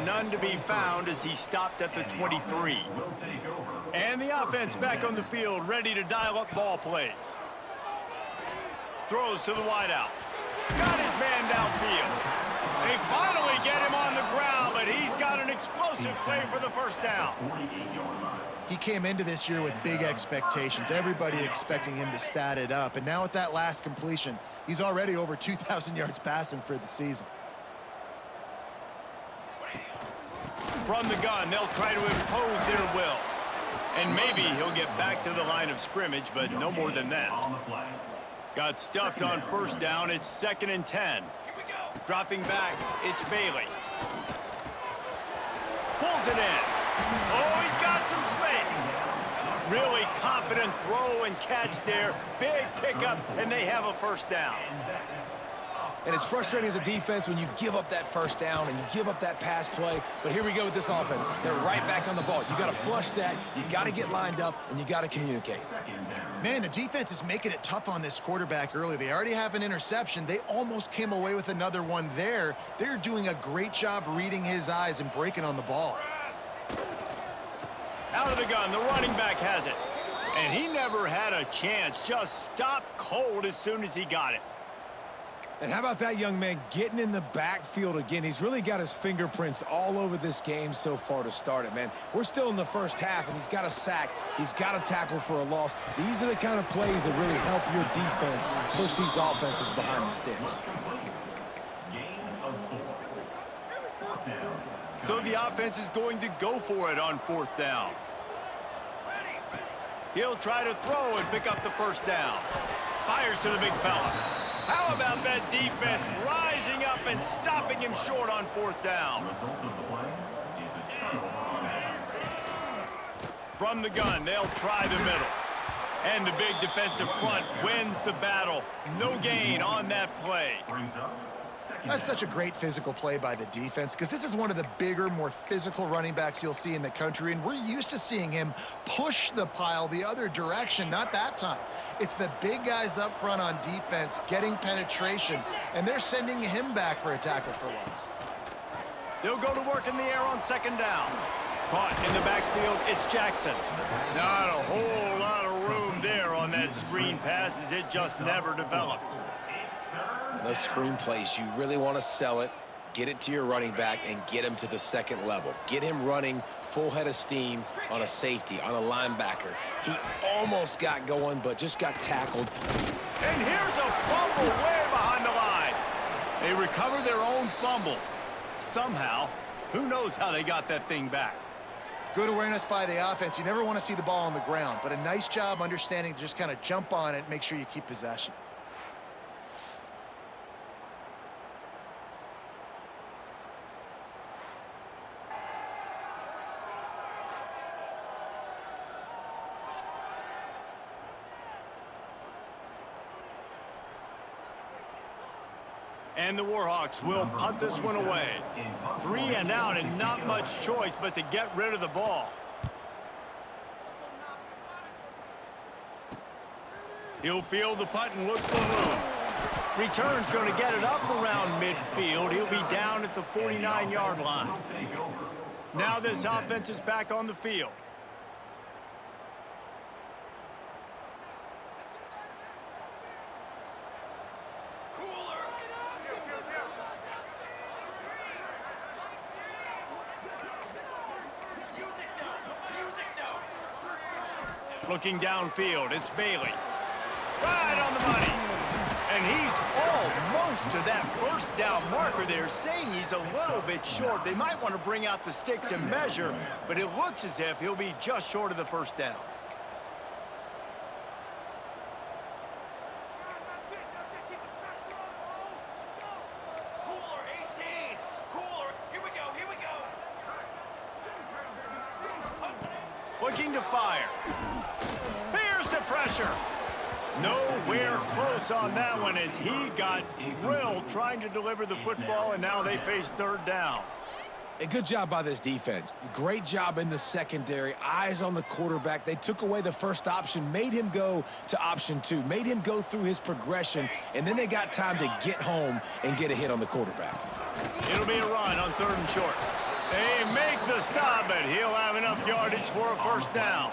none to be found as he stopped at the 23. And the offense back on the field, ready to dial up ball plays. Throws to the wideout. Got his man downfield. They finally get him on the ground, but he's got an explosive play for the first down. He came into this year with big expectations. Everybody expecting him to stat it up. And now with that last completion, he's already over 2,000 yards passing for the season. From the gun, they'll try to impose their will. And maybe he'll get back to the line of scrimmage, but no more than that. Got stuffed on first down. It's 2nd and 10. Dropping back, it's Bailey. Pulls it in. Oh, he's got some space. Really confident throw and catch there. Big pickup, and they have a first down. And it's frustrating as a defense when you give up that first down and you give up that pass play. But here we go with this offense. They're right back on the ball. You got to flush that. You got to get lined up, and you got to communicate. Man, the defense is making it tough on this quarterback early. They already have an interception. They almost came away with another one there. They're doing a great job reading his eyes and breaking on the ball. Out of the gun, the running back has it. And he never had a chance. Just stopped cold as soon as he got it. And how about that young man getting in the backfield again? He's really got his fingerprints all over this game so far to start it, man. We're still in the first half, and he's got a sack. He's got a tackle for a loss. These are the kind of plays that really help your defense push these offenses behind the sticks. So the offense is going to go for it on 4th down. He'll try to throw and pick up the first down. Fires to the big fella. How about that defense rising up and stopping him short on 4th down? From the gun, they'll try the middle. And the big defensive front wins the battle. No gain on that play. That's such a great physical play by the defense because this is one of the bigger, more physical running backs you'll see in the country, and we're used to seeing him push the pile the other direction, not that time. It's the big guys up front on defense getting penetration, and they're sending him back for a tackle for loss. They'll go to work in the air on 2nd down. Caught in the backfield, it's Jackson. Not a whole lot of room there on that screen pass as it just never developed. Those screen plays, you really want to sell it, get it to your running back, and get him to the 2nd level. Get him running full head of steam on a safety, on a linebacker. He almost got going, but just got tackled. And here's a fumble way behind the line. They recover their own fumble. Somehow, who knows how they got that thing back. Good awareness by the offense. You never want to see the ball on the ground, but a nice job understanding to just kind of jump on it and make sure you keep possession. And the Warhawks will punt this one away. 3 and out and not much choice but to get rid of the ball. He'll field the punt and look for room. Return's going to get it up around midfield. He'll be down at the 49-yard line. Now this offense is back on the field. Looking downfield, it's Bailey. Right on the money. And he's almost to that first down marker there, saying he's a little bit short. They might want to bring out the sticks and measure, but it looks as if he'll be just short of the first down. Looking to fire. Here's the pressure. Nowhere close on that one as he got drilled trying to deliver the football, and now they face 3rd down. A good job by this defense. Great job in the secondary. Eyes on the quarterback. They took away the first option, made him go to option 2, made him go through his progression, and then they got time to get home and get a hit on the quarterback. It'll be a run on 3rd and short. They make the stop, but he'll have enough yardage for a first down.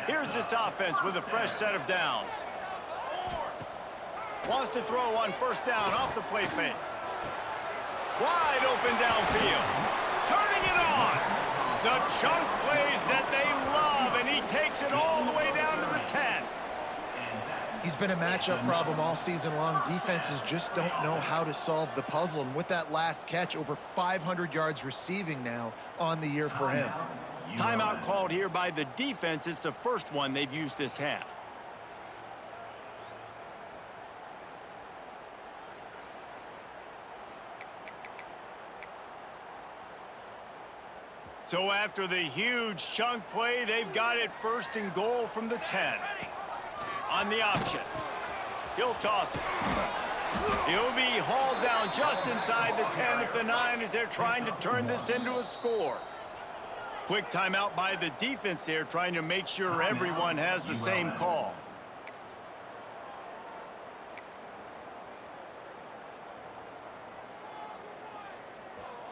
Here's this offense with a fresh set of downs. Wants to throw on first down off the play fake. Wide open downfield. Turning it on. The chunk plays that they love, and he takes it all the way down to the 10. He's been a matchup problem all season long. Defenses just don't know how to solve the puzzle. And with that last catch, over 500 yards receiving now on the year for him. Timeout called here by the defense. It's the first one they've used this half. So after the huge chunk play, they've got it first and goal from the 10. On the option. He'll toss it. He'll be hauled down just inside the 10 at the 9 as they're trying to turn this into a score. Quick timeout by the defense there, trying to make sure everyone has the same call.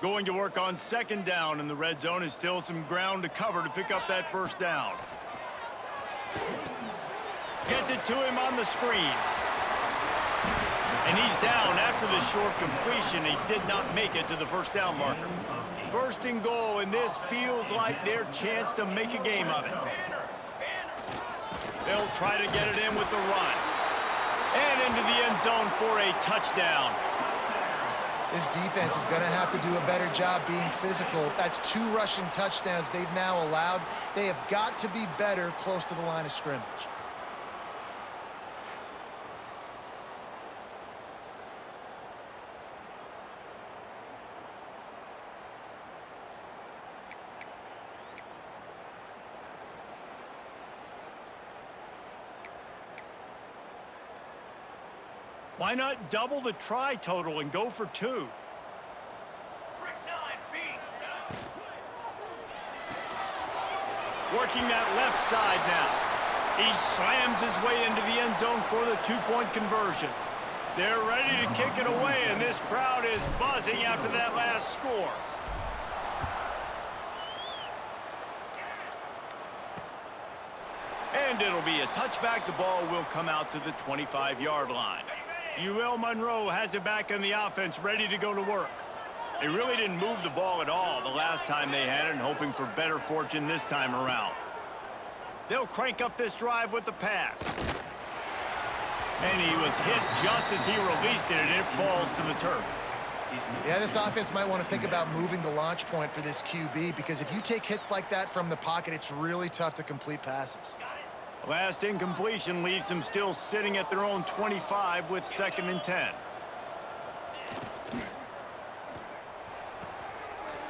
Going to work on second down in the red zone. Is still some ground to cover to pick up that first down. Gets it to him on the screen. And he's down after the short completion. He did not make it to the first down marker. First and goal, and this feels like their chance to make a game of it. They'll try to get it in with the run. And into the end zone for a touchdown. This defense is going to have to do a better job being physical. That's 2 rushing touchdowns they've now allowed. They have got to be better close to the line of scrimmage. Why not double the try total and go for 2? Working that left side now. He slams his way into the end zone for the 2-point conversion. They're ready to kick it away, and this crowd is buzzing after that last score. And it'll be a touchback. The ball will come out to the 25-yard line. UL Monroe has it back in the offense, ready to go to work. They really didn't move the ball at all the last time they had it, and hoping for better fortune this time around. They'll crank up this drive with the pass. And he was hit just as he released it, and it falls to the turf. Yeah, this offense might want to think about moving the launch point for this QB, because if you take hits like that from the pocket, it's really tough to complete passes. Last incompletion leaves them still sitting at their own 25 with 2nd and 10.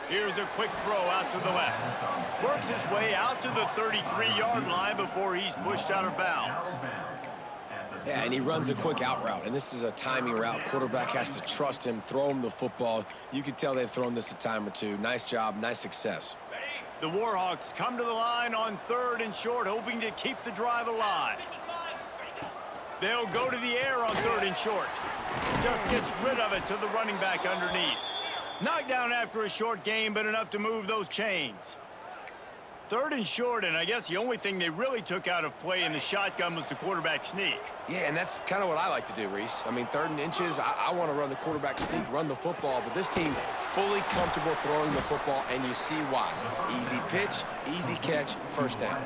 Here's a quick throw out to the left. Works his way out to the 33-yard line before he's pushed out of bounds. Yeah, and he runs a quick out route, and this is a timing route. Quarterback has to trust him, throw him the football. You can tell they've thrown this a time or two. Nice job, nice success. The Warhawks come to the line on 3rd and short, hoping to keep the drive alive. They'll go to the air on 3rd and short. Just gets rid of it to the running back underneath. Knocked down after a short game, but enough to move those chains. 3rd and short, and I guess the only thing they really took out of play in the shotgun was the quarterback sneak. Yeah, and that's kind of what I like to do, Reese. I mean, 3rd and inches, I want to run the quarterback sneak, run the football, but this team fully comfortable throwing the football, and you see why. Easy pitch, easy catch, first down.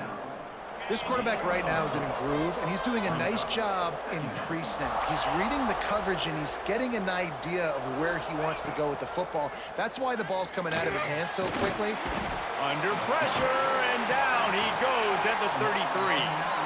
This quarterback right now is in a groove, and he's doing a nice job in pre-snap. He's reading the coverage, and he's getting an idea of where he wants to go with the football. That's why the ball's coming out of his hands so quickly. Under pressure, and down he goes at the 33.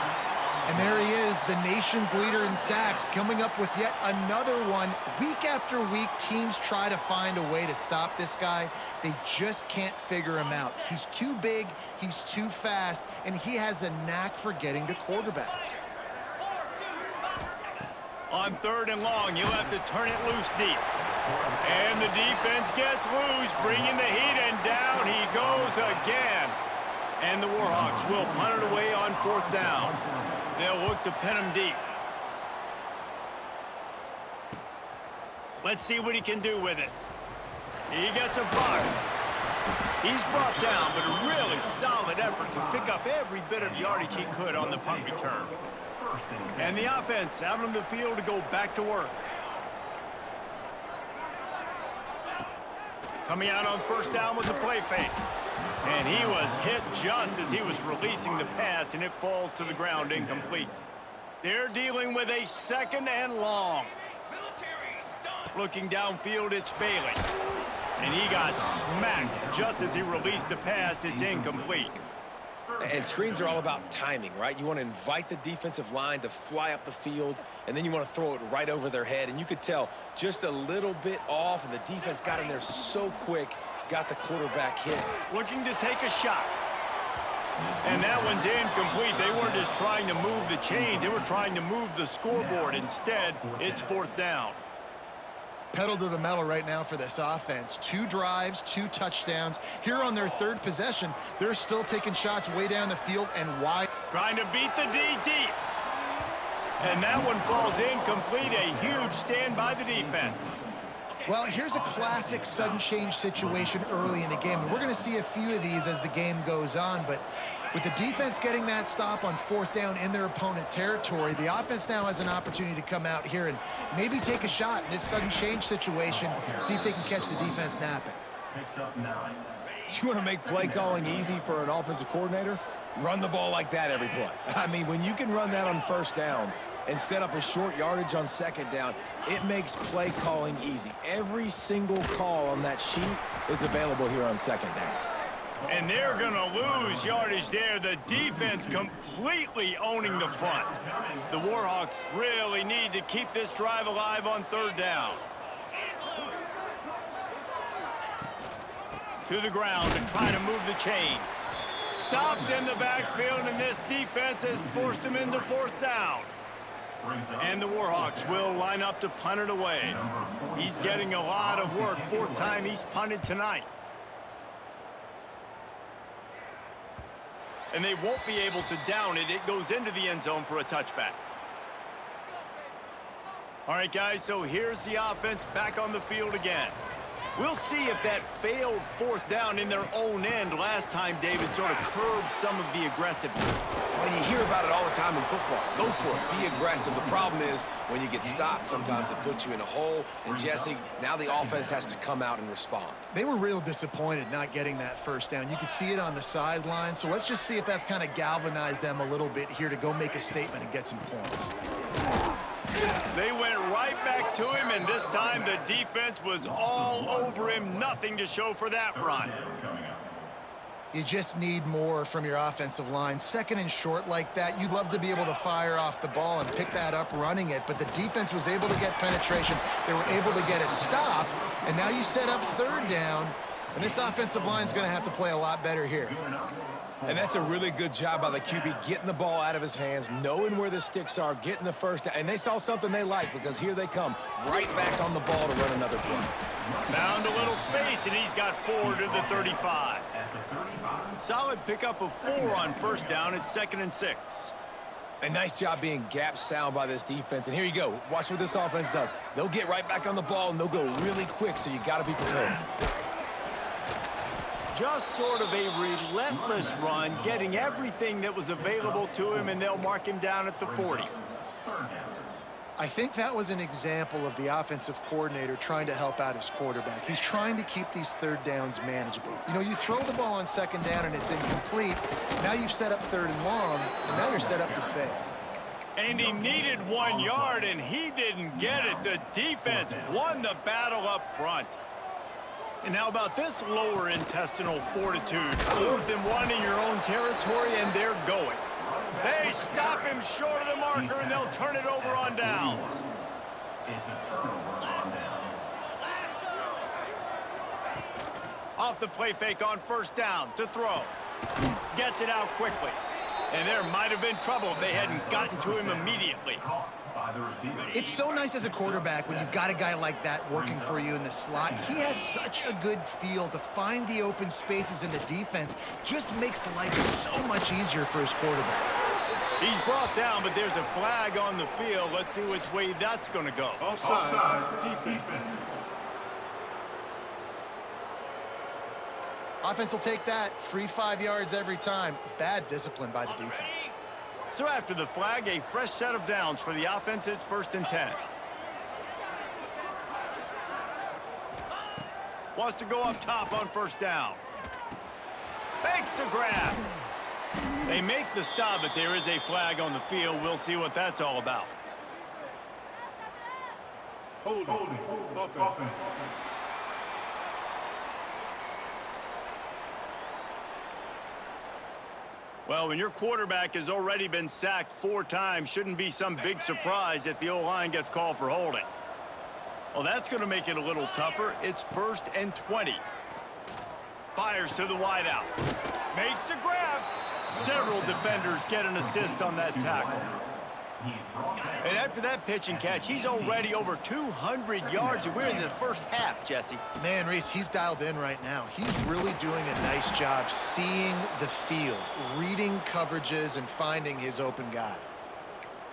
And there he is, the nation's leader in sacks, coming up with yet another one. Week after week, teams try to find a way to stop this guy. They just can't figure him out. He's too big, he's too fast, and he has a knack for getting to quarterbacks. On 3rd and long, you'll have to turn it loose deep. And the defense gets loose, bringing the heat, and down he goes again. And the Warhawks will punt it away on 4th down. They'll look to pin him deep. Let's see what he can do with it. He gets a block. He's brought down, but a really solid effort to pick up every bit of yardage he could on the punt return. And the offense out on the field to go back to work. Coming out on first down with the play fake. And he was hit just as he was releasing the pass, and it falls to the ground incomplete. They're dealing with a 2nd and long. Looking downfield, it's Bailey. And he got smacked just as he released the pass. It's incomplete. And screens are all about timing, right? You want to invite the defensive line to fly up the field, and then you want to throw it right over their head. And you could tell just a little bit off, and the defense got in there so quick, got the quarterback hit. Looking to take a shot. And that one's incomplete. They weren't just trying to move the chains. They were trying to move the scoreboard. Instead, it's 4th down. Pedal to the metal right now for this offense. 2 drives, 2 touchdowns. Here on their 3rd possession, they're still taking shots way down the field and wide. Trying to beat the D deep. And that one falls incomplete. A huge stand by the defense. Well, here's a classic sudden change situation early in the game. And we're going to see a few of these as the game goes on. But with the defense getting that stop on 4th down in their opponent territory, the offense now has an opportunity to come out here and maybe take a shot in this sudden change situation, see if they can catch the defense napping. You want to make play calling easy for an offensive coordinator? Run the ball like that every play. I mean, when you can run that on 1st down and set up a short yardage on 2nd down, it makes play calling easy. Every single call on that sheet is available here on 2nd down. And they're going to lose yardage there. The defense completely owning the front. The Warhawks really need to keep this drive alive on 3rd down. To the ground and try to move the chains. Stopped in the backfield, and this defense has forced him into 4th down. And the Warhawks will line up to punt it away. He's getting a lot of work. 4th time he's punted tonight. And they won't be able to down it. It goes into the end zone for a touchback. All right, guys, so here's the offense back on the field again. We'll see if that failed 4th down in their own end last time, David, sort of curbed some of the aggressiveness. Well, you hear about it all the time in football. Go for it. Be aggressive. The problem is when you get stopped, sometimes it puts you in a hole. And, Jesse, now the offense has to come out and respond. They were real disappointed not getting that 1st down. You could see it on the sideline. So let's just see if that's kind of galvanized them a little bit here to go make a statement and get some points. They went right back to him, and this time the defense was all over him. Nothing to show for that run. You just need more from your offensive line. 2nd and short like that, you'd love to be able to fire off the ball and pick that up running it, but the defense was able to get penetration. They were able to get a stop, and now you set up 3rd down, and this offensive line is going to have to play a lot better here. And that's a really good job by the QB, getting the ball out of his hands, knowing where the sticks are, getting the 1st down. And they saw something they like, because here they come, right back on the ball to run another play. Found a little space, and he's got 4 to the 35. Solid pickup of 4 on 1st down. It's 2nd and 6. A nice job being gap sound by this defense. And here you go. Watch what this offense does. They'll get right back on the ball, and they'll go really quick, so you got to be prepared. Just sort of a relentless run, getting everything that was available to him, and they'll mark him down at the 40. I think that was an example of the offensive coordinator trying to help out his quarterback. He's trying to keep these 3rd downs manageable. You know, you throw the ball on 2nd down and it's incomplete. Now you've set up 3rd and long, and now you're set up to fail. And he needed 1 yard, and he didn't get it. The defense won the battle up front. And how about this lower intestinal fortitude? 4th and 1 in your own territory, and they're going. They stop him short of the marker, and they'll turn it over on downs. Off the play fake on 1st down to throw. Gets it out quickly. And there might have been trouble if they hadn't gotten to him immediately. It's so nice as a quarterback when you've got a guy like that working for you in the slot. He has such a good feel to find the open spaces in the defense. Just makes life so much easier for his quarterback. He's brought down, but there's a flag on the field. Let's see which way that's going to go. Offside, defense. Offense will take that. Free 5 yards every time. Bad discipline by the defense. So after the flag, a fresh set of downs for the offense. It's 1st and 10. Wants to go up top on 1st down. Makes the grab. They make the stop, but there is a flag on the field. We'll see what that's all about. Hold on. Offense. Well, when your quarterback has already been sacked 4 times, shouldn't be some big surprise if the O-line gets called for holding. Well, that's going to make it a little tougher. It's 1st and 20. Fires to the wideout. Makes the grab. Several defenders get an assist on that tackle. And after that pitch and catch, he's already over 200 yards, and we're in the first half, Jesse. Man, Reese, he's dialed in right now. He's really doing a nice job seeing the field, reading coverages, and finding his open guy.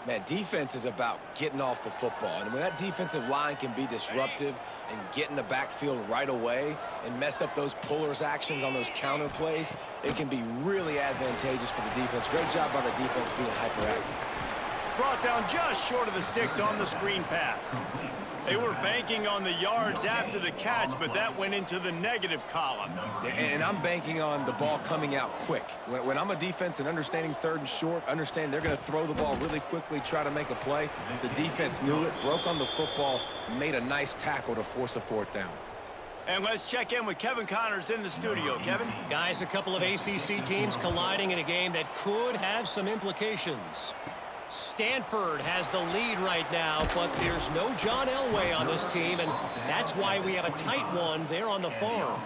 Man, defense is about getting off the football. And when that defensive line can be disruptive and get in the backfield right away and mess up those pullers actions on those counter plays, it can be really advantageous for the defense. Great job by the defense being hyperactive. Brought down just short of the sticks on the screen pass. They were banking on the yards after the catch, but that went into the negative column. And I'm banking on the ball coming out quick. When I'm a defense and understanding 3rd and short, understand they're going to throw the ball really quickly, try to make a play. The defense knew it, broke on the football, made a nice tackle to force a 4th down. And let's check in with Kevin Connors in the studio. Kevin? Guys, a couple of ACC teams colliding in a game that could have some implications. Stanford has the lead right now, but there's no John Elway on this team, and that's why we have a tight one there on the farm.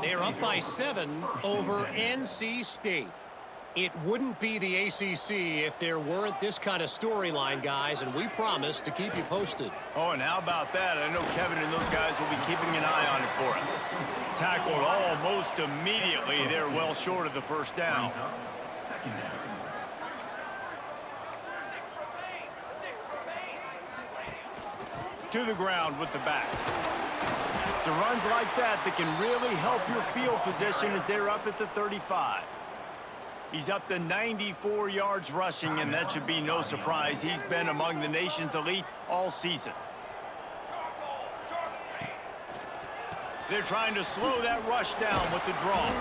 They're up by 7 over NC State. It wouldn't be the ACC if there weren't this kind of storyline, guys, and we promise to keep you posted. Oh, and how about that? I know Kevin and those guys will be keeping an eye on it for us. Tackled almost immediately. They're well short of the 1st down. To the ground with the back. So runs like that can really help your field position as they're up at the 35. He's up to 94 yards rushing, and that should be no surprise. He's been among the nation's elite all season. They're trying to slow that rush down with the draw.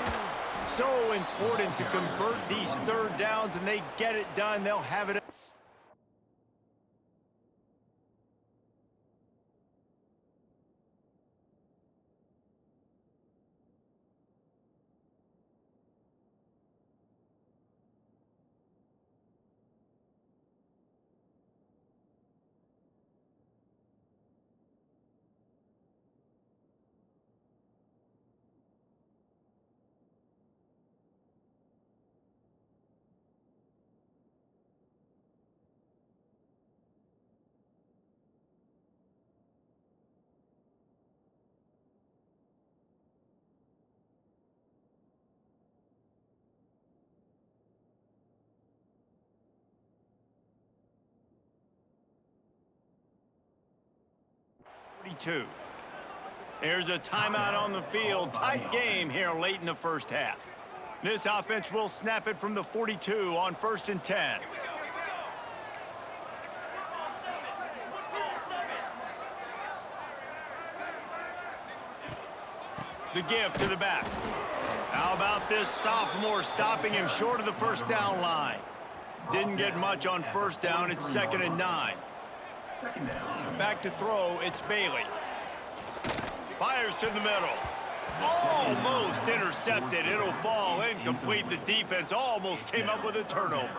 So important to convert these 3rd downs, and they get it done. They'll have it. There's a timeout on the field. Tight game here late in the 1st half. This offense will snap it from the 42 on 1st and 10. The give to the back. How about this sophomore stopping him short of the 1st down line? Didn't get much on 1st down. It's 2nd and 9. Back to throw, it's Bailey. Fires to the middle. Almost intercepted. It'll fall incomplete. The defense almost came up with a turnover.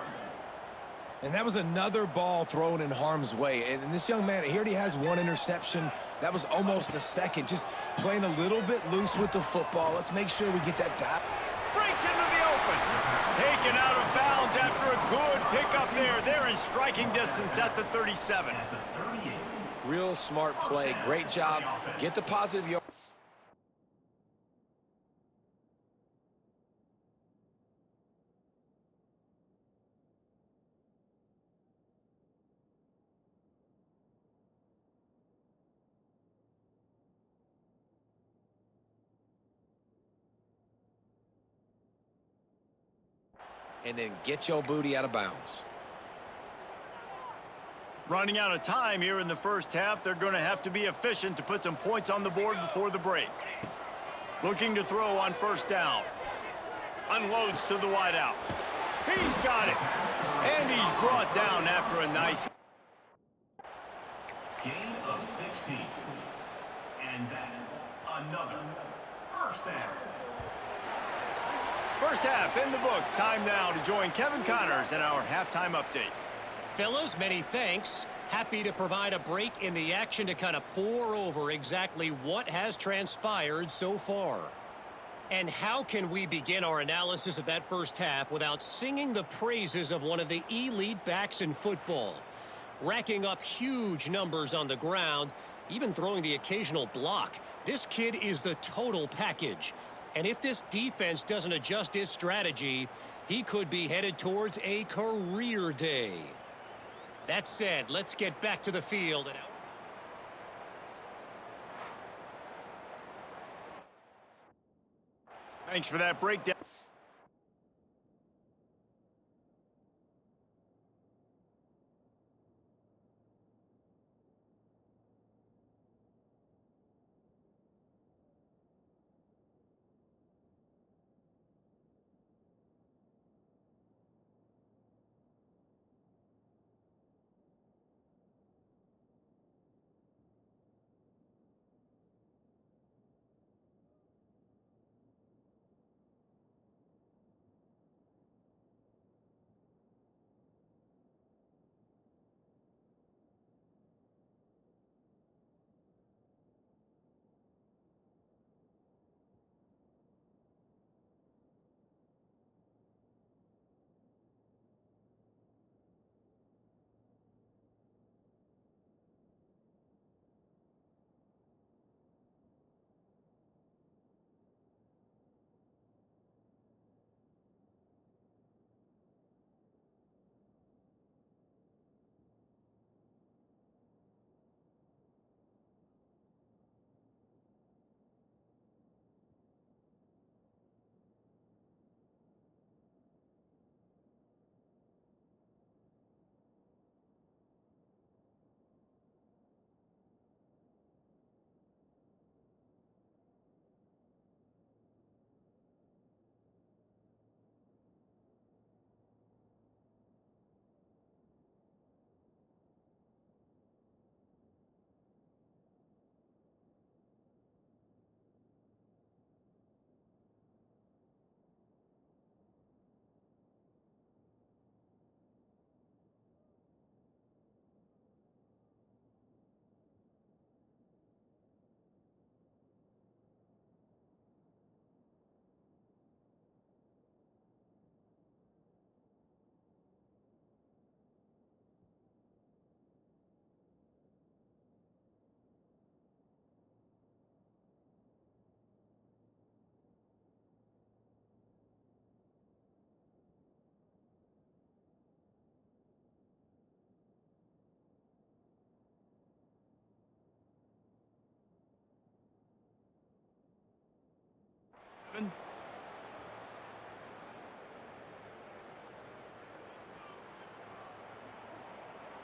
And that was another ball thrown in harm's way. And this young man, he already has 1 interception. That was almost a 2nd. Just playing a little bit loose with the football. Let's make sure we get that down. Breaks into the open. Taken out of bounds after a good pickup there. They're in striking distance at the 37. Real smart play. Great job. Get the positive yard. and then get your booty out of bounds. Running out of time here in the first half, they're going to have to be efficient to put some points on the board before the break. Looking to throw on first down. Unloads to the wideout. He's got it. And he's brought down after a nice... Gain of 16. And that's another first down. First half in the books. Time now to join Kevin Connors in our halftime update. Fellas, many thanks. Happy to provide a break in the action to kind of pour over exactly what has transpired so far. And how can we begin our analysis of that first half without singing the praises of one of the elite backs in football? Racking up huge numbers on the ground, even throwing the occasional block. This kid is the total package. And if this defense doesn't adjust its strategy, he could be headed towards a career day. That said, let's get back to the field. Thanks for that breakdown.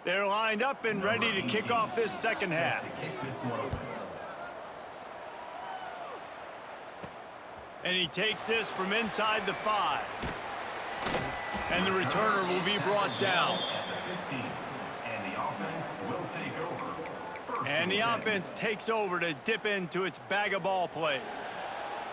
They're lined up and ready to kick off this second half. And he takes this from inside the 5. And the returner will be brought down. And the offense takes over to dip into its bag of ball plays.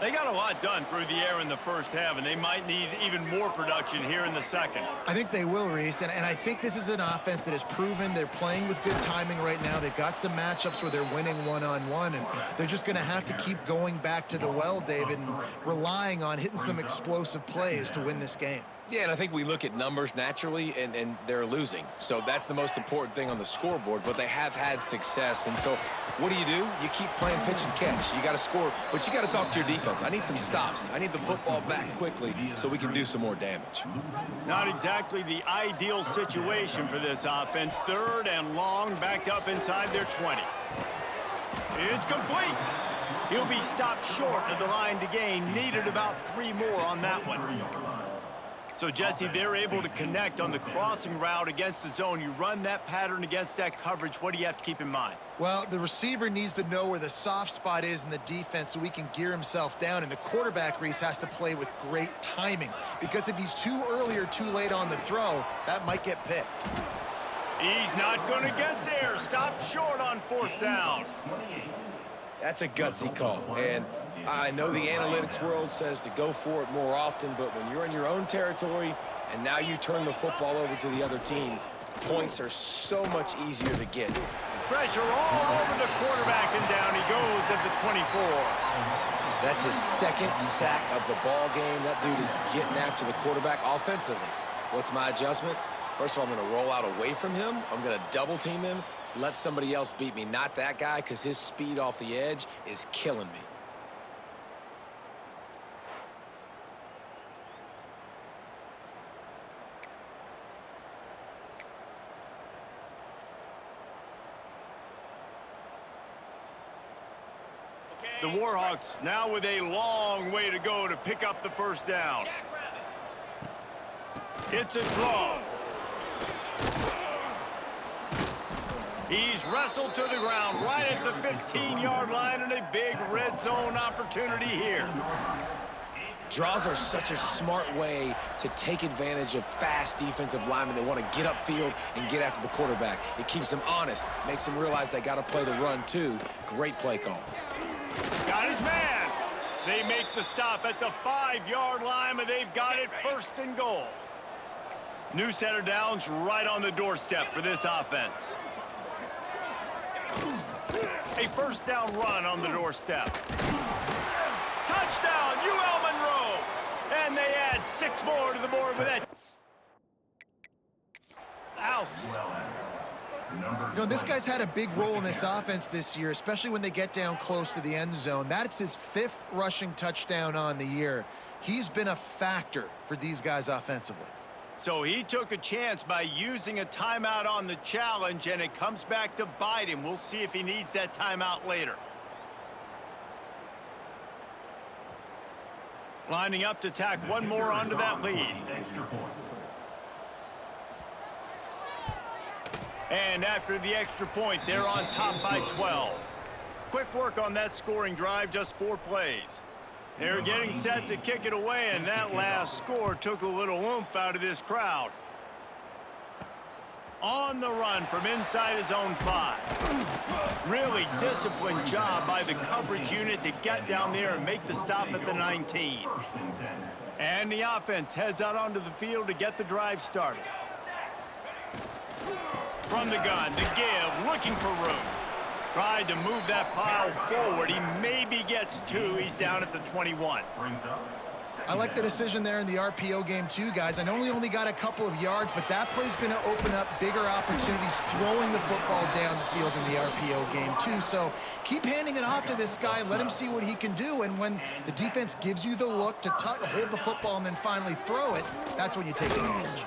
They got a lot done through the air in the first half, and they might need even more production here in the second. I think they will, Reese, and I think this is an offense that has proven they're playing with good timing right now. They've got some matchups where they're winning one-on-one, and they're just going to have to keep going back to the well, David, and relying on hitting some explosive plays to win this game. Yeah, and I think we look at numbers naturally, and they're losing. So that's the most important thing on the scoreboard, but they have had success. And so what do? You keep playing pitch and catch. You got to score, but you got to talk to your defense. I need some stops. I need the football back quickly so we can do some more damage. Not exactly the ideal situation for this offense. 3rd and long, backed up inside their 20. It's complete. He'll be stopped short of the line to gain. Needed about 3 more on that one. So, Jesse, they're able to connect on the crossing route against the zone. You run that pattern against that coverage. What do you have to keep in mind? Well, the receiver needs to know where the soft spot is in the defense so he can gear himself down. And the quarterback, Reese, has to play with great timing. Because if he's too early or too late on the throw, that might get picked. He's not going to get there. Stop short on 4th down. That's a gutsy call. And I know the analytics world says to go for it more often, but when you're in your own territory and now you turn the football over to the other team, points are so much easier to get. Pressure all over the quarterback, and down he goes at the 24. That's his 2nd sack of the ball game. That dude is getting after the quarterback offensively. What's my adjustment? First of all, I'm going to roll out away from him. I'm going to double team him, let somebody else beat me, not that guy, because his speed off the edge is killing me. The Warhawks now with a long way to go to pick up the 1st down. It's a draw. He's wrestled to the ground right at the 15-yard line, and a big red zone opportunity here. Draws are such a smart way to take advantage of fast defensive linemen that want to get upfield and get after the quarterback. It keeps them honest, makes them realize they got to play the run too. Great play call. Got his man. They make the stop at the 5-yard line, and they've got it 1st and goal. New set of downs right on the doorstep for this offense. A 1st down run on the doorstep. Touchdown, UL Monroe! And they add 6 more to the board with that. House. You know, this guy's had a big role in this offense this year, especially when they get down close to the end zone. That's his 5th rushing touchdown on the year. He's been a factor for these guys offensively. So he took a chance by using a timeout on the challenge, and it comes back to bite him. We'll see if he needs that timeout later. Lining up to tack one more onto that lead. And after the extra point, they're on top by 12. Quick work on that scoring drive, just 4 plays. They're getting set to kick it away, and that last score took a little oomph out of this crowd. On the run from inside his own 5. Really disciplined job by the coverage unit to get down there and make the stop at the 19. And the offense heads out onto the field to get the drive started. From the gun to give, looking for room. Tried to move that pile forward. He maybe gets 2. He's down at the 21. I like the decision there in the RPO game too, guys. I know he only got a couple of yards, but that play's going to open up bigger opportunities throwing the football down the field in the RPO game too. So keep handing it off to this guy. Let him see what he can do. And when the defense gives you the look to hold the football and then finally throw it, that's when you take advantage.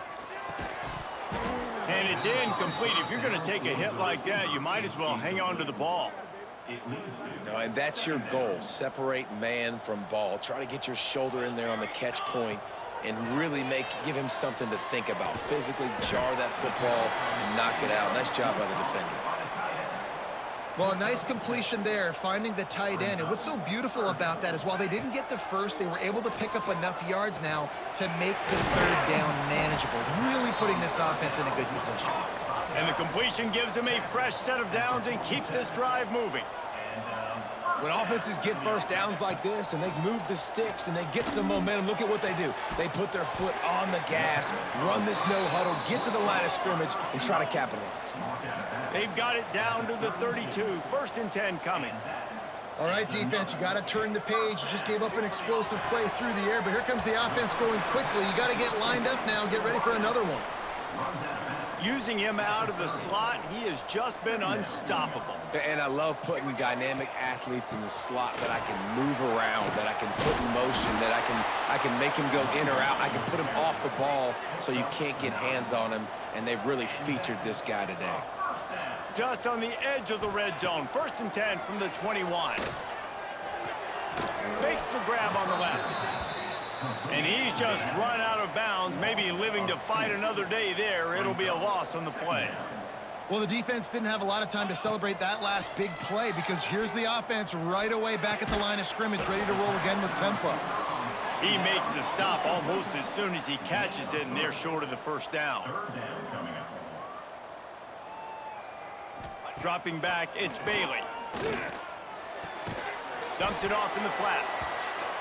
And it's incomplete. If you're going to take a hit like that, you might as well hang on to the ball. No, and that's your goal. Separate man from ball. Try to get your shoulder in there on the catch point and really give him something to think about. Physically jar that football and knock it out. Nice job by the defender. Well, a nice completion there, finding the tight end. And what's so beautiful about that is while they didn't get the first, they were able to pick up enough yards now to make the 3rd down manageable, really putting this offense in a good position. And the completion gives him a fresh set of downs and keeps this drive moving. When offenses get 1st downs like this and they move the sticks and they get some momentum, look at what they do. They put their foot on the gas, run this no huddle, get to the line of scrimmage, and try to capitalize. They've got it down to the 32. 1st and 10 coming. All right, defense, you got to turn the page. You just gave up an explosive play through the air, but here comes the offense going quickly. You got to get lined up now, get ready for another one. Using him out of the slot, he has just been unstoppable. And I love putting dynamic athletes in the slot that I can move around, that I can put in motion, that I can make him go in or out. I can put him off the ball so you can't get hands on him, and they've really featured this guy today. Just on the edge of the red zone. 1st and 10 from the 21. Makes the grab on the left. And he's just run out of bounds, maybe living to fight another day there. It'll be a loss on the play. Well, the defense didn't have a lot of time to celebrate that last big play because here's the offense right away back at the line of scrimmage, ready to roll again with tempo. He makes the stop almost as soon as he catches it, and they're short of the first down. Dropping back, it's Bailey. Dumps it off in the flats.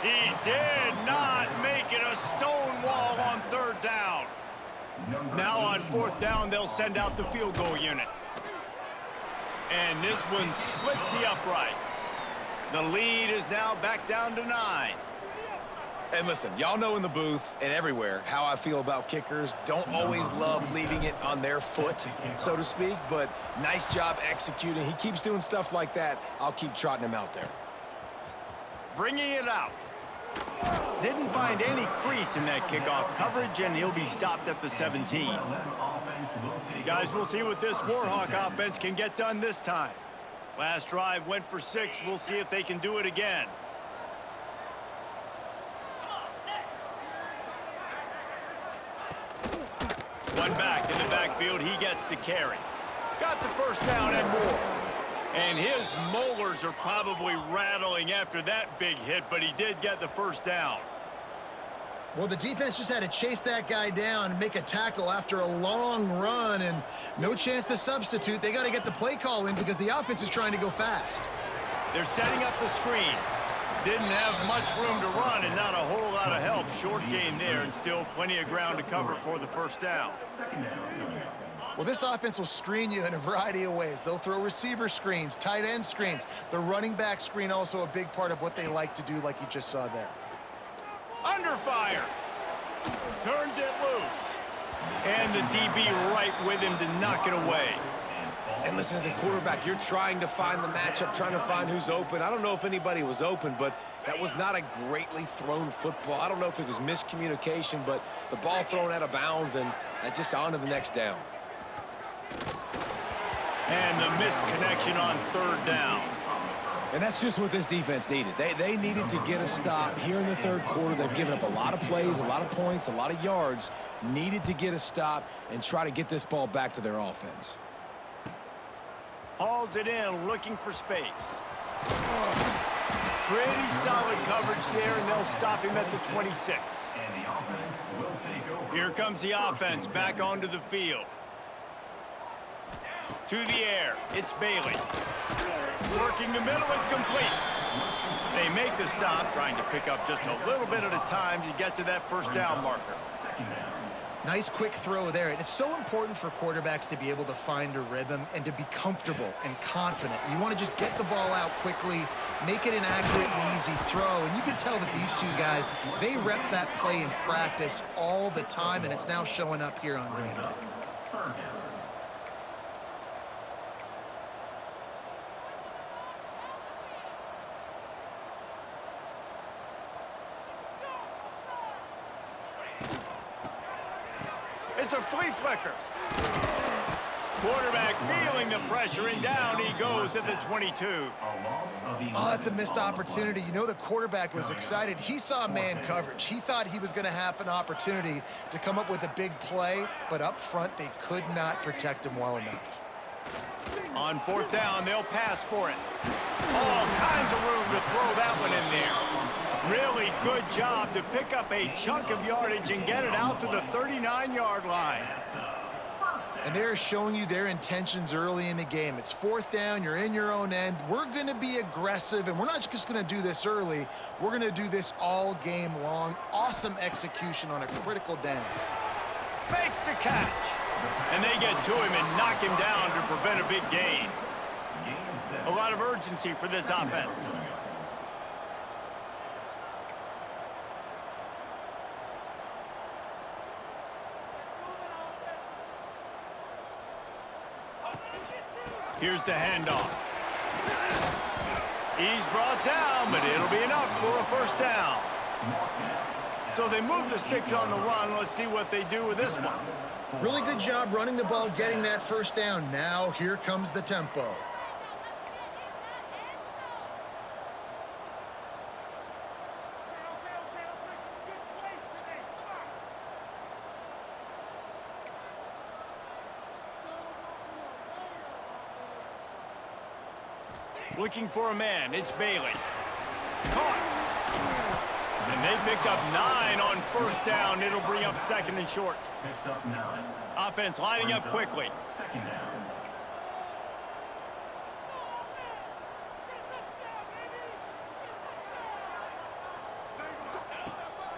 He did not make it a stone wall on third down. Now on fourth down, they'll send out the field goal unit. And this one splits the uprights. The lead is now back down to 9. And listen, y'all know in the booth and everywhere how I feel about kickers. Don't always love leaving it on their foot, so to speak, but nice job executing. He keeps doing stuff like that. I'll keep trotting him out there. Bringing it out. Didn't find any crease in that kickoff coverage, and he'll be stopped at the 17. Guys, we'll see what this Warhawk offense can get done this time. Last drive went for 6. We'll see if they can do it again. One back in the backfield. He gets the carry. Got the first down and more. And his molars are probably rattling after that big hit, but he did get the first down. Well, the defense just had to chase that guy down and make a tackle after a long run, and no chance to substitute. They got to get the play call in because the offense is trying to go fast. They're setting up the screen. Didn't have much room to run and not a whole lot of help. Short gain there and still plenty of ground to cover for the first down. Well, this offense will screen you in a variety of ways. They'll throw receiver screens, tight end screens. The running back screen also a big part of what they like to do, like you just saw there. Under fire. Turns it loose. And the DB right with him to knock it away. And listen, as a quarterback, you're trying to find the matchup, trying to find who's open. I don't know if anybody was open, but that was not a greatly thrown football. I don't know if it was miscommunication, but the ball thrown out of bounds and just on to the next down. And the misconnection on third down. And that's just what this defense needed. They needed to get a stop here in the third quarter. They've given up a lot of plays, a lot of points, a lot of yards. Needed to get a stop and try to get this ball back to their offense. Hauls it in, looking for space. Pretty solid coverage there, and they'll stop him at the 26. Here comes the offense back onto the field. To the air, it's Bailey. Working the middle, it's complete. They make the stop, trying to pick up just a little bit at a time to get to that first down marker. Nice quick throw there. And it's so important for quarterbacks to be able to find a rhythm and to be comfortable and confident. You want to just get the ball out quickly, make it an accurate and easy throw. And you can tell that these two guys, they rep that play in practice all the time, and it's now showing up here on game day. It's a flea flicker. Quarterback feeling the pressure, and down he goes at the 22. Oh, that's a missed opportunity. You know, the quarterback was excited. He saw man coverage. He thought he was going to have an opportunity to come up with a big play, but up front, they could not protect him well enough. On fourth down, they'll pass for it. All kinds of room to throw that one in there. Really good job to pick up a chunk of yardage and get it out to the 39-yard line. And they're showing you their intentions early in the game. It's fourth down, you're in your own end. We're going to be aggressive, and we're not just going to do this early. We're going to do this all game long. Awesome execution on a critical down. Makes the catch. And they get to him and knock him down to prevent a big gain. A lot of urgency for this offense. Here's the handoff. He's brought down, but it'll be enough for a first down. So they move the sticks on the run. Let's see what they do with this one. Really good job running the ball, getting that first down. Now here comes the tempo. Looking for a man. It's Bailey. Caught. And they picked up 9 on first down. It'll bring up 2nd and short. Picks up 9. Offense lining up quickly. 2nd down.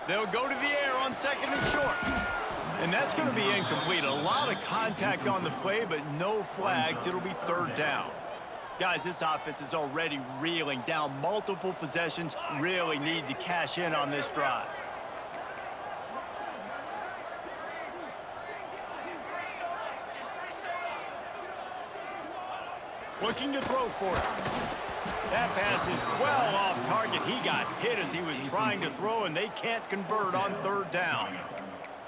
They'll go to the air on 2nd and short. And that's going to be incomplete. A lot of contact on the play, but no flags. It'll be 3rd down. Guys, this offense is already reeling down multiple possessions. Really need to cash in on this drive. Looking to throw for it. That pass is well off target. He got hit as he was trying to throw, and they can't convert on 3rd down.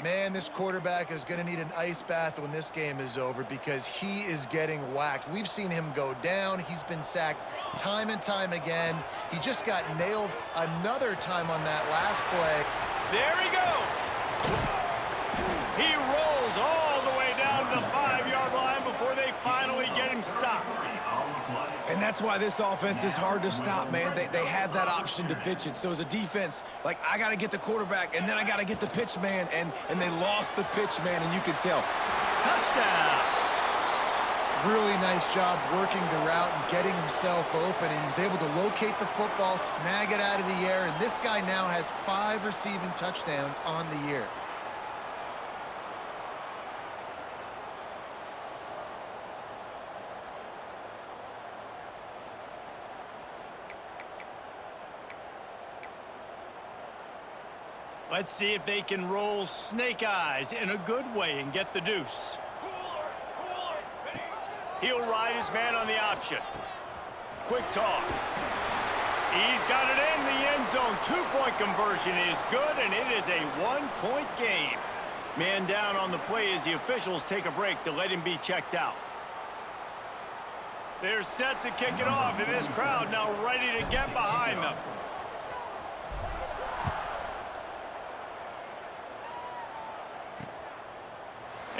Man, this quarterback is going to need an ice bath when this game is over because he is getting whacked. We've seen him go down. He's been sacked time and time again. He just got nailed another time on that last play. There he goes. He rolls all the way down to the 5-yard line before they finally get him stopped. And that's why this offense is hard to stop, man. They have that option to pitch it. So as a defense, like, I got to get the quarterback, and then I got to get the pitch man, and they lost the pitch man, and you can tell. Touchdown. Really nice job working the route and getting himself open, and he was able to locate the football, snag it out of the air, and this guy now has 5 receiving touchdowns on the year. Let's see if they can roll snake eyes in a good way and get the deuce. He'll ride his man on the option. Quick toss. He's got it in the end zone. 2-point conversion is good, and it is a 1-point game. Man down on the play as the officials take a break to let him be checked out. They're set to kick it off, and this crowd now ready to get behind them.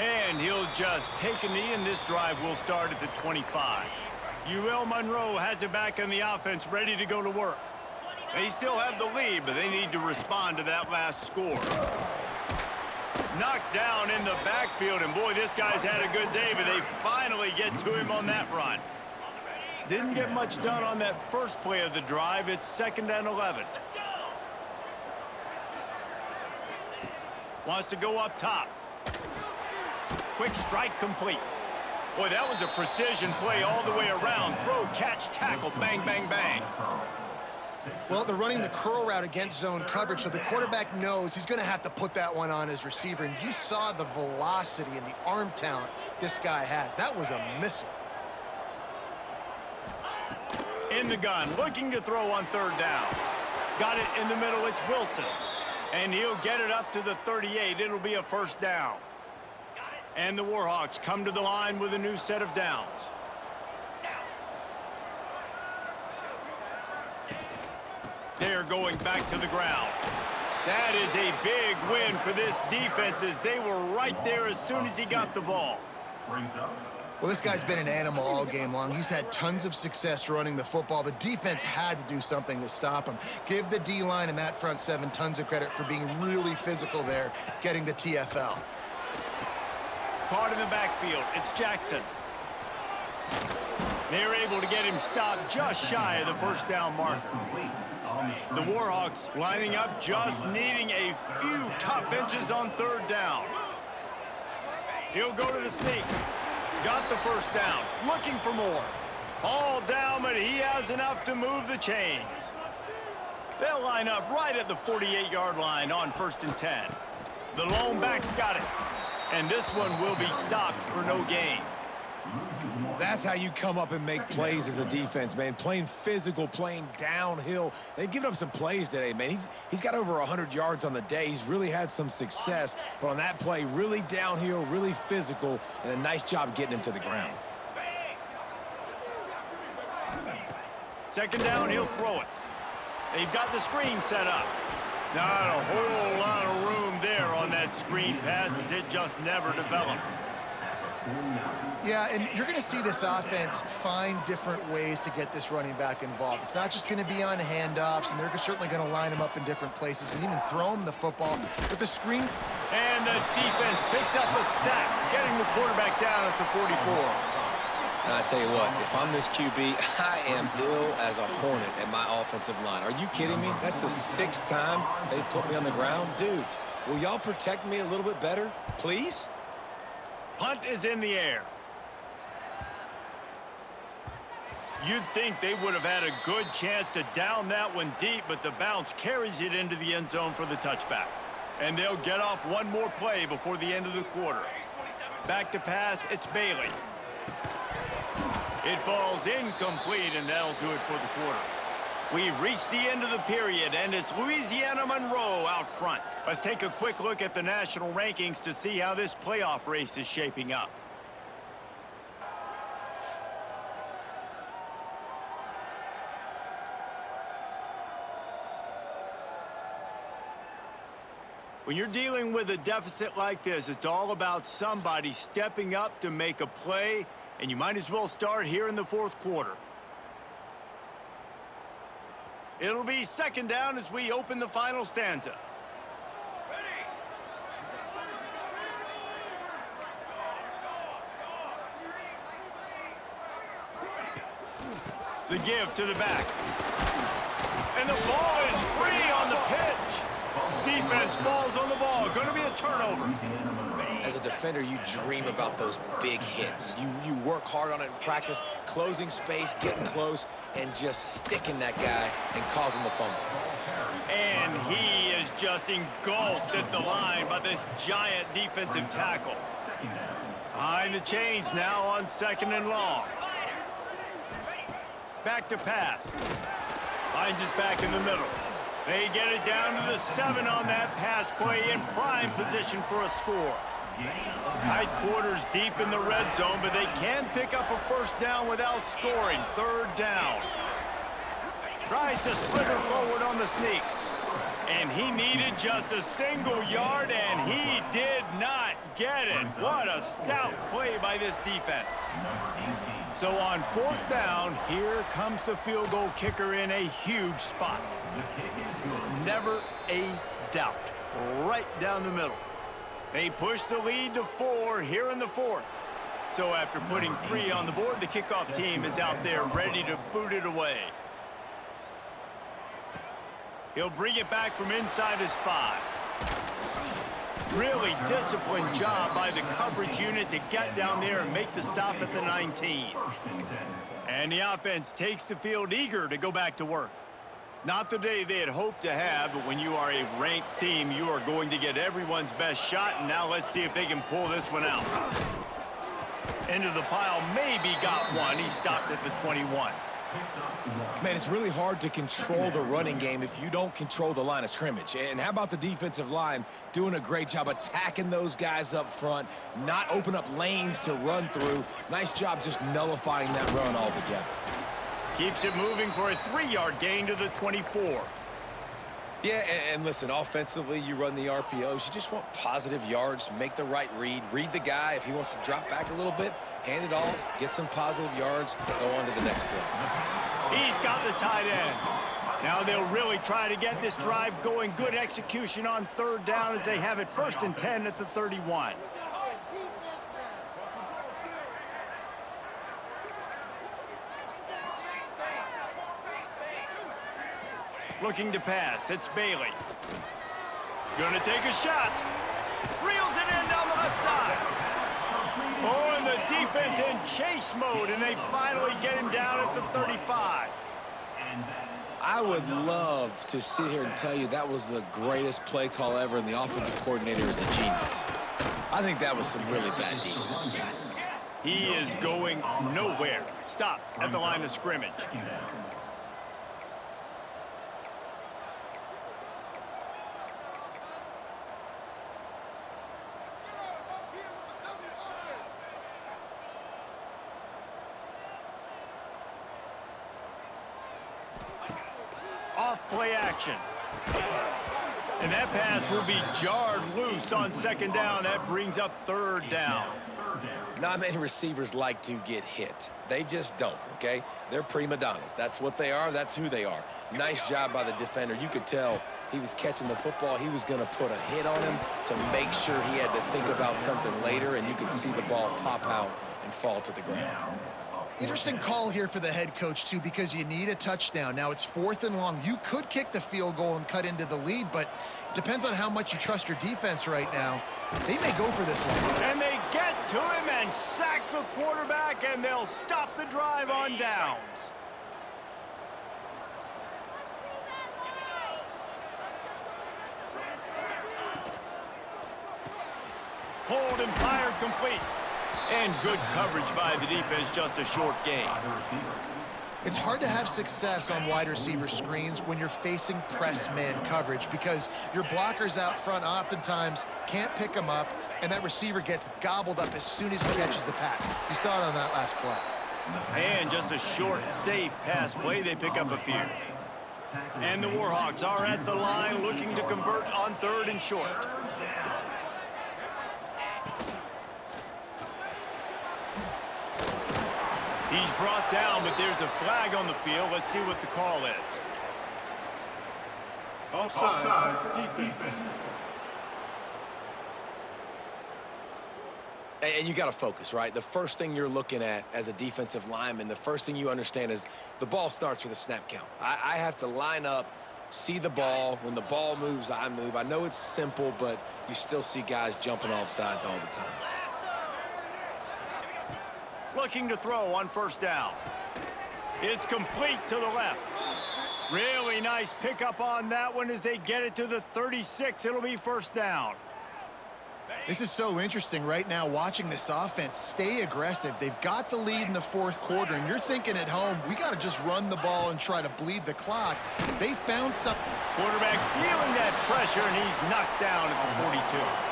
And he'll just take a knee, and this drive will start at the 25. UL Monroe has it back in the offense, ready to go to work. They still have the lead, but they need to respond to that last score. Knocked down in the backfield, and boy, this guy's had a good day, but they finally get to him on that run. Didn't get much done on that first play of the drive. It's 2nd and 11. Wants to go up top. Quick strike complete. Boy, that was a precision play all the way around. Throw, catch, tackle, bang, bang, bang. Well, they're running the curl route against zone coverage, so the quarterback knows he's going to have to put that one on his receiver. And you saw the velocity and the arm talent this guy has. That was a missile. In the gun, looking to throw on 3rd down. Got it in the middle, it's Wilson. And he'll get it up to the 38. It'll be a 1st down. And the Warhawks come to the line with a new set of downs. They're going back to the ground. That is a big win for this defense as they were right there as soon as he got the ball. Well, this guy's been an animal all game long. He's had tons of success running the football. The defense had to do something to stop him. Give the D-line and that front 7 tons of credit for being really physical there, getting the TFL. Caught in the backfield, it's Jackson. They're able to get him stopped just shy of the 1st down marker. The Warhawks lining up, just needing a few tough inches on 3rd down. He'll go to the sneak. Got the 1st down, looking for more. All down, but he has enough to move the chains. They'll line up right at the 48-yard line on 1st and 10. The lone back's got it. And this one will be stopped for no gain. That's how you come up and make plays as a defense, man. Playing physical, playing downhill. They've given up some plays today, man. He's got over 100 yards on the day. He's really had some success. But on that play, really downhill, really physical, and a nice job getting him to the ground. 2nd down, he'll throw it. They've got the screen set up. Not a whole lot of room there on that screen pass as it just never developed. Yeah, and you're going to see this offense find different ways to get this running back involved. It's not just going to be on handoffs, and they're certainly going to line him up in different places and even throw him the football. But the screen... And the defense picks up a sack, getting the quarterback down at the 44. I tell you what, if I'm this QB, I am ill as a hornet at my offensive line. Are you kidding me? That's the 6th time they've put me on the ground. Dudes, will y'all protect me a little bit better, please? Punt is in the air. You'd think they would have had a good chance to down that one deep, but the bounce carries it into the end zone for the touchback. And they'll get off one more play before the end of the quarter. Back to pass, it's Bailey. It falls incomplete, and that'll do it for the quarter. We've reached the end of the period, and it's Louisiana Monroe out front. Let's take a quick look at the national rankings to see how this playoff race is shaping up. When you're dealing with a deficit like this, it's all about somebody stepping up to make a play, and you might as well start here in the 4th quarter. It'll be 2nd down as we open the final stanza. The give to the back. And the ball is free on the pitch. Defense falls on the ball. Going to be a turnover. As a defender, you dream about those big hits. You work hard on it in practice, closing space, getting close, and just sticking that guy and causing the fumble. And he is just engulfed at the line by this giant defensive tackle. Behind the chains now on 2nd and long. Back to pass. Finds his back in the middle. They get it down to the 7 on that pass play in prime position for a score. Tight quarters deep in the red zone, but they can pick up a 1st down without scoring. 3rd down. Tries to slither forward on the sneak. And he needed just a single yard, and he did not get it. What a stout play by this defense. So on 4th down, here comes the field goal kicker in a huge spot. Never a doubt. Right down the middle. They push the lead to 4 here in the 4th. So after putting 3 on the board, the kickoff team is out there ready to boot it away. He'll bring it back from inside his 5. Really disciplined job by the coverage unit to get down there and make the stop at the 19. And the offense takes the field eager to go back to work. Not the day they had hoped to have, but when you are a ranked team, you are going to get everyone's best shot, and now let's see if they can pull this one out. Into the pile, maybe got one. He stopped at the 21. Man, it's really hard to control the running game if you don't control the line of scrimmage. And how about the defensive line doing a great job attacking those guys up front, not open up lanes to run through. Nice job just nullifying that run altogether. Keeps it moving for a 3-yard gain to the 24. Yeah, and listen, offensively, you run the RPOs. You just want positive yards, make the right read the guy. If he wants to drop back a little bit, hand it off, get some positive yards, go on to the next play. He's got the tight end. Now they'll really try to get this drive going. Good execution on 3rd down as they have it 1st and 10 at the 31. Looking to pass, it's Bailey. Gonna take a shot. Reels it in down the left side. Oh, and the defense in chase mode, and they finally get him down at the 35. I would love to sit here and tell you that was the greatest play call ever, and the offensive coordinator is a genius. I think that was some really bad defense. He is going nowhere. Stop at the line of scrimmage. Off play action. And that pass will be jarred loose on 2nd down. That brings up 3rd down. Not many receivers like to get hit. They just don't, okay? They're prima donnas. That's what they are. That's who they are. Nice job by the defender. You could tell he was catching the football. He was going to put a hit on him to make sure he had to think about something later, and you could see the ball pop out and fall to the ground. Interesting call here for the head coach, too, because you need a touchdown. Now, it's 4th and long. You could kick the field goal and cut into the lead, but it depends on how much you trust your defense right now. They may go for this one. And they get to him and sack the quarterback, and they'll stop the drive on downs. Hold and fired complete. And good coverage by the defense, just a short gain. It's hard to have success on wide receiver screens when you're facing press man coverage because your blockers out front oftentimes can't pick them up, and that receiver gets gobbled up as soon as he catches the pass. You saw it on that last play. And just a short, safe pass play. They pick up a few. And the Warhawks are at the line looking to convert on 3rd and short. He's brought down, but there's a flag on the field. Let's see what the call is. Offside. Defense. And you got to focus, right? The first thing you're looking at as a defensive lineman, the first thing you understand is the ball starts with a snap count. I have to line up, see the ball. When the ball moves, I move. I know it's simple, but you still see guys jumping off sides all the time. Looking to throw on 1st down. It's complete to the left. Really nice pickup on that one as they get it to the 36. It'll be 1st down. This is so interesting right now watching this offense stay aggressive. They've got the lead in the 4th quarter, and you're thinking at home, we got to just run the ball and try to bleed the clock. They found something. Quarterback feeling that pressure, and he's knocked down at the 42.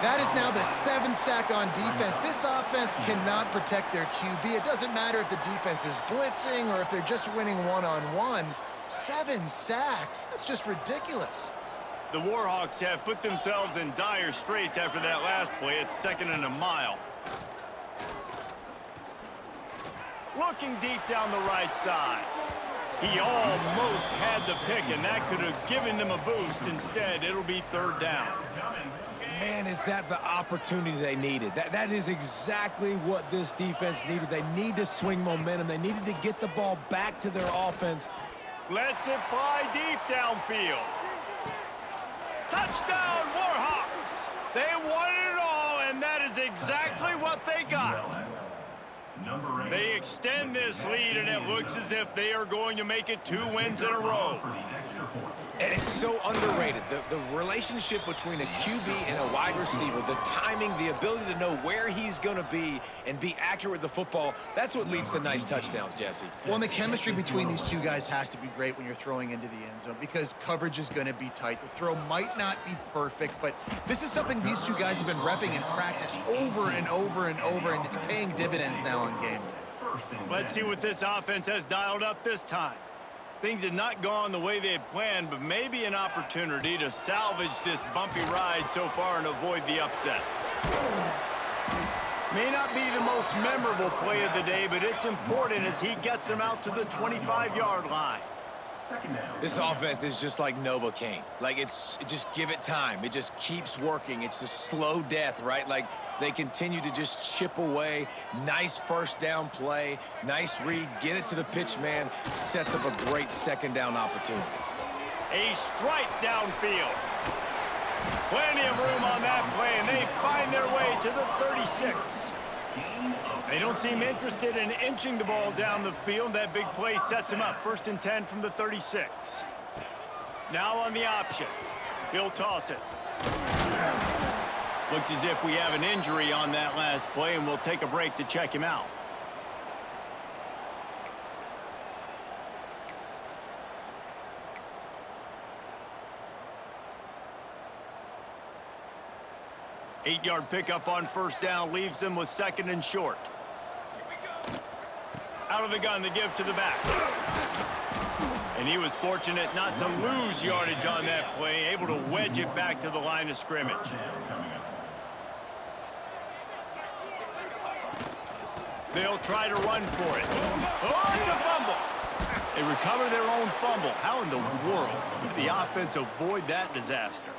That is now the 7th sack on defense. This offense cannot protect their QB. It doesn't matter if the defense is blitzing or if they're just winning one-on-one. 7 sacks, that's just ridiculous. The Warhawks have put themselves in dire straits after that last play. It's 2nd and a mile. Looking deep down the right side. He almost had the pick, and that could have given them a boost. Instead, it'll be 3rd down. Man, is that the opportunity they needed. That is exactly what this defense needed. They need to swing momentum. They needed to get the ball back to their offense. Lets it fly deep downfield. Touchdown, Warhawks! They wanted it all, and that is exactly what they got. They extend this lead, and it looks as if they are going to make it 2 wins in a row. And it's so underrated. The relationship between a QB and a wide receiver, the timing, the ability to know where he's going to be and be accurate with the football, that's what leads to nice touchdowns, Jesse. Well, and the chemistry between these two guys has to be great when you're throwing into the end zone because coverage is going to be tight. The throw might not be perfect, but this is something these two guys have been repping in practice over and over and over, and it's paying dividends now on game day. Let's see what this offense has dialed up this time. Things had not gone the way they had planned, but maybe an opportunity to salvage this bumpy ride so far and avoid the upset. May not be the most memorable play of the day, but it's important as he gets them out to the 25-yard line. This offense is just like Novocaine. Like, just give it time. It just keeps working. It's a slow death, right? Like, they continue to just chip away. Nice 1st down play. Nice read. Get it to the pitch man. Sets up a great 2nd down opportunity. A strike downfield. Plenty of room on that play, and they find their way to the 36. They don't seem interested in inching the ball down the field. That big play sets them up. 1st and 10 from the 36. Now on the option. He'll toss it. Looks as if we have an injury on that last play, and we'll take a break to check him out. Eight-yard pickup on 1st down leaves them with 2nd and short. Out of the gun to give to the back. And he was fortunate not to lose yardage on that play, able to wedge it back to the line of scrimmage. They'll try to run for it. Oh, it's a fumble. They recover their own fumble. How in the world did the offense avoid that disaster?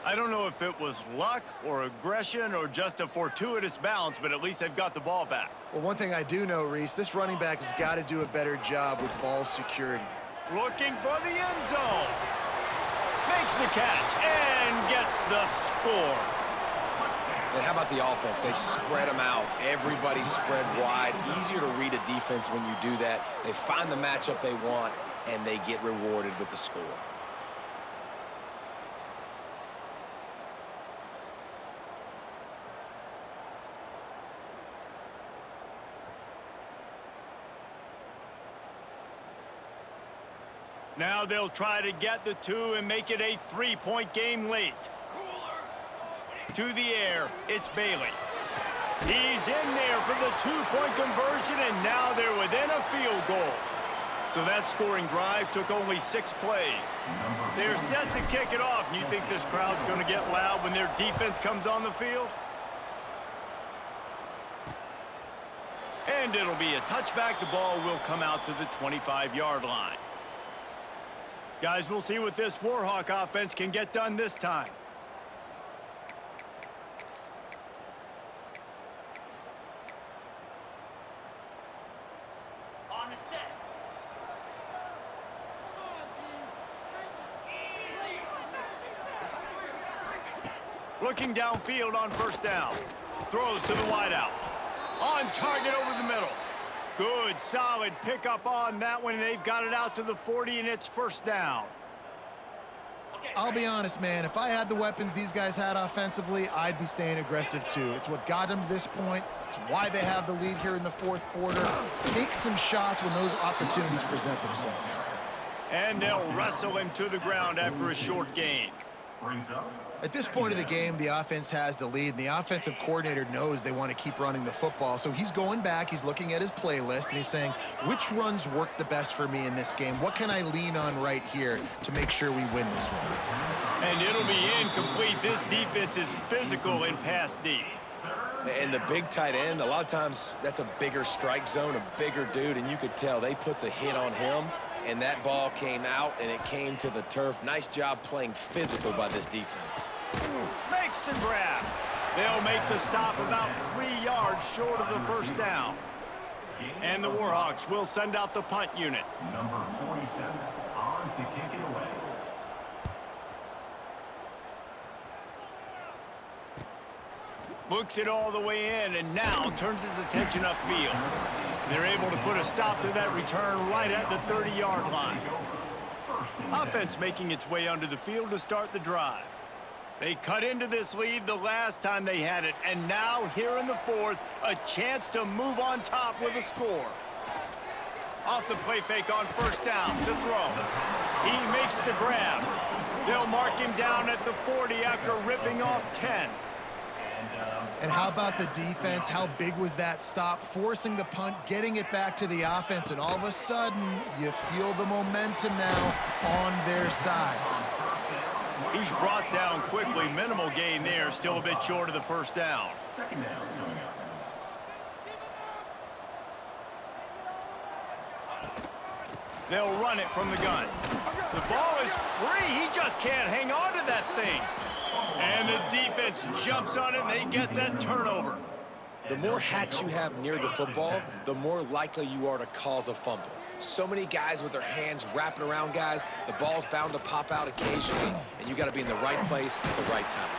I don't know if it was luck or aggression or just a fortuitous bounce, but at least they've got the ball back. Well, one thing I do know, Reese, this running back has got to do a better job with ball security. Looking for the end zone. Makes the catch and gets the score. And how about the offense? They spread them out. Everybody spread wide. Easier to read a defense when you do that. They find the matchup they want, and they get rewarded with the score. Now they'll try to get the 2 and make it a 3-point game late. To the air, it's Bailey. He's in there for the 2-point conversion, and now they're within a field goal. So that scoring drive took only 6 plays. They're set to kick it off. You think this crowd's going to get loud when their defense comes on the field? And it'll be a touchback. The ball will come out to the 25-yard line. Guys, we'll see what this Warhawk offense can get done this time. On the set. Looking downfield on first down. Throws to the wideout. On target over the middle. Good, solid pickup on that one. They've got it out to the 40, and it's first down. I'll be honest, man, if I had the weapons these guys had offensively, I'd be staying aggressive too. It's what got them to this point. It's why they have the lead here in the fourth quarter. Take some shots when those opportunities present themselves. And they'll wrestle him to the ground after a short gain. Brings up. At this point of the game, the offense has the lead, and the offensive coordinator knows they want to keep running the football. So he's going back, he's looking at his playlist, and he's saying, which runs work the best for me in this game? What can I lean on right here to make sure we win this one? And it'll be incomplete. This defense is physical and pass deep. And the big tight end, a lot of times that's a bigger strike zone, a bigger dude, and you could tell they put the hit on him, and that ball came out, and it came to the turf. Nice job playing physical by this defense. Makes the grab. They'll make the stop about 3 yards short of the first down. And the Warhawks will send out the punt unit. Number 47 on to kick it away. Looks it all the way in, and now turns his attention upfield. They're able to put a stop to that return right at the 30-yard line. Offense making its way onto the field to start the drive. They cut into this lead the last time they had it, and now here in the fourth, a chance to move on top with a score. Off the play fake on first down to throw. He makes the grab. They'll mark him down at the 40 after ripping off 10. And how about the defense? How big was that stop? Forcing the punt, getting it back to the offense, and all of a sudden, you feel the momentum now on their side. He's brought down quickly. Minimal gain there. Still a bit short of the first down. Second down coming up. They'll run it from the gun. The ball is free. He just can't hang on to that thing. And the defense jumps on it, and they get that turnover. The more hats you have near the football, the more likely you are to cause a fumble. So many guys with their hands wrapping around guys, the ball's bound to pop out occasionally, and you got to be in the right place at the right time.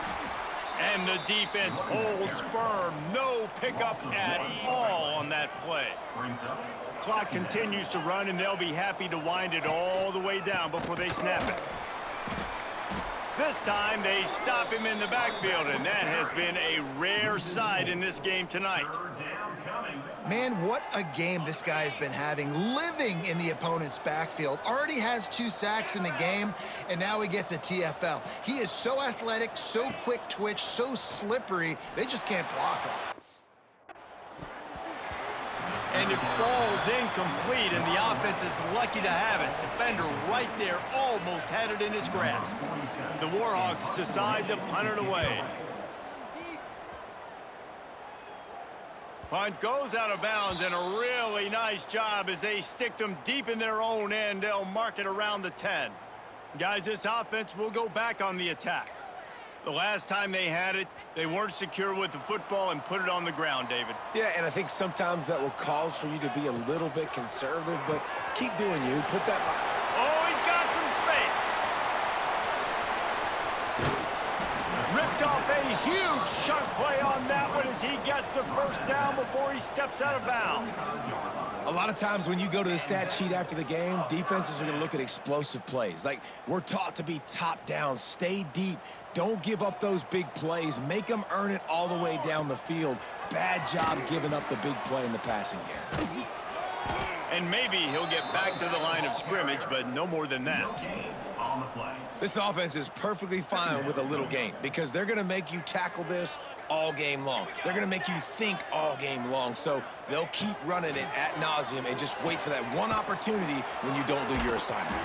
And the defense holds firm. No pickup at all on that play. Clock continues to run, and they'll be happy to wind it all the way down before they snap it. This time, they stop him in the backfield, and that has been a rare sight in this game tonight. Man, what a game this guy has been having, living in the opponent's backfield. Already has 2 sacks in the game, and now he gets a TFL. He is so athletic, so quick twitch, so slippery, they just can't block him. And it falls incomplete, and the offense is lucky to have it. Defender right there almost had it in his grasp. The Warhawks decide to punt it away. Punt goes out of bounds, and a really nice job as they stick them deep in their own end. They'll mark it around the 10. Guys, this offense will go back on the attack. The last time they had it, they weren't secure with the football and put it on the ground, David. Yeah, and I think sometimes that will cause for you to be a little bit conservative, but keep doing you. Put that... Oh, he's got some space. Ripped off a huge chunk play on that one as he gets the first down before he steps out of bounds. A lot of times when you go to the stat sheet after the game, defenses are going to look at explosive plays. Like, we're taught to be top down, stay deep, don't give up those big plays, make them earn it all the way down the field. Bad job giving up the big play in the passing game. And maybe he'll get back to the line of scrimmage, but no more than that. On the play. This offense is perfectly fine with a little game because they're going to make you tackle this all game long. They're going to make you think all game long, so they'll keep running it ad nauseum and just wait for that one opportunity when you don't do your assignment.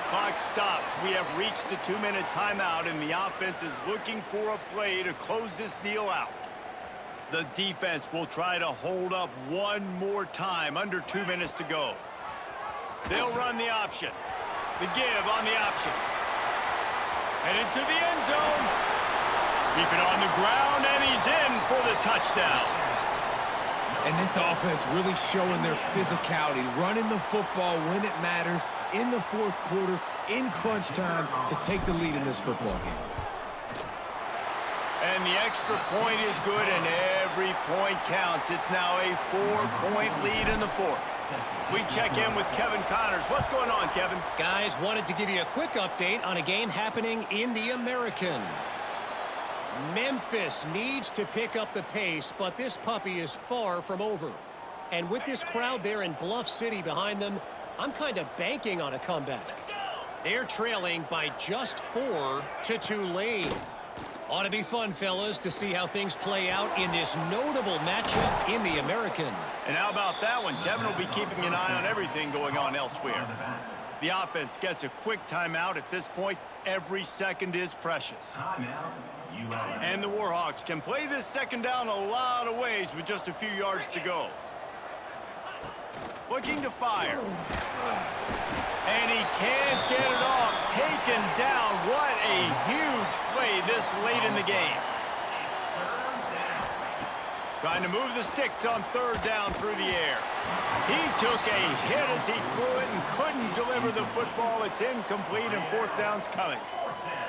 Clock stops. We have reached the 2-minute timeout, and the offense is looking for a play to close this deal out. The defense will try to hold up one more time, under 2 minutes to go. They'll run the option. The give on the option. And into the end zone. Keep it on the ground, and he's in for the touchdown. And this offense really showing their physicality, running the football when it matters, in the fourth quarter, in crunch time, to take the lead in this football game. And the extra point is good, and every point counts. It's now a 4-point lead in the fourth. We check in with Kevin Connors. What's going on, Kevin? Guys, wanted to give you a quick update on a game happening in the American. Memphis needs to pick up the pace, but this puppy is far from over. And with this crowd there in Bluff City behind them, I'm kind of banking on a comeback. They're trailing by just 4 to Tulane. Ought to be fun, fellas, to see how things play out in this notable matchup in the American. And how about that one? Kevin will be keeping an eye on everything going on elsewhere. The offense gets a quick timeout at this point. Every second is precious. And the Warhawks can play this second down a lot of ways with just a few yards to go. Looking to fire. And he can't get it off. Taken down. What a huge play this late in the game. Trying to move the sticks on third down through the air. He took a hit as he threw it and couldn't deliver the football. It's incomplete, and fourth down's coming.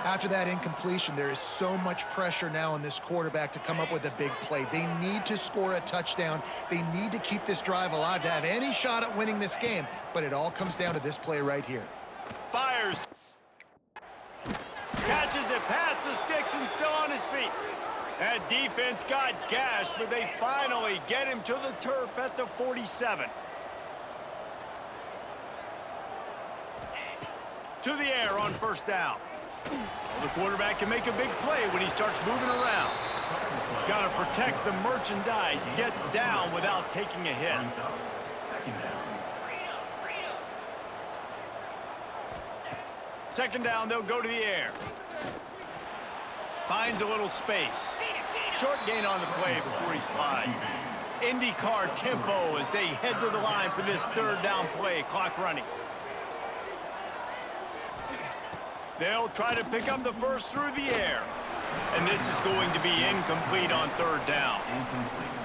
After that incompletion, there is so much pressure now on this quarterback to come up with a big play. They need to score a touchdown. They need to keep this drive alive to have any shot at winning this game. But it all comes down to this play right here. Fires. Catches it past the sticks and still on his feet. That defense got gashed, but they finally get him to the turf at the 47. To the air on first down. Well, the quarterback can make a big play when he starts moving around. Got to protect the merchandise. Gets down without taking a hit. Second down, they'll go to the air. Finds a little space. Short gain on the play before he slides. IndyCar tempo as they head to the line for this third down play. Clock running. They'll try to pick up the first through the air. And this is going to be incomplete on third down.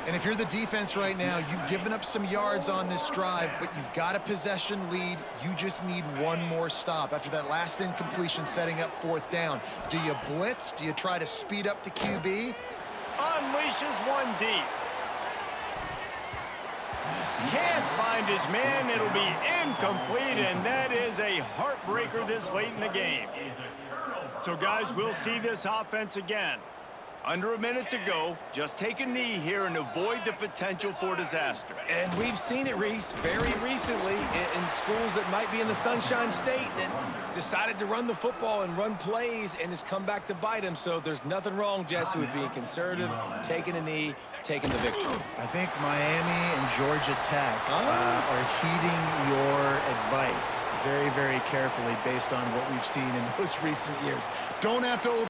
And if you're the defense right now, you've given up some yards on this drive, but you've got a possession lead. You just need one more stop. After that last incompletion setting up fourth down, do you blitz? Do you try to speed up the QB? Unleashes one deep. Can't find his man. It'll be incomplete, and that is a heartbreaker this late in the game. So, guys, we'll see this offense again. Under a minute to go. Just take a knee here and avoid the potential for disaster. And we've seen it, Reese, very recently in schools that might be in the Sunshine State that decided to run the football and run plays, and it's come back to bite them. So there's nothing wrong, Jesse, with being conservative, taking a knee, taking the victory. I think Miami and Georgia Tech are heeding your advice very, very carefully based on what we've seen in those recent years. Don't have to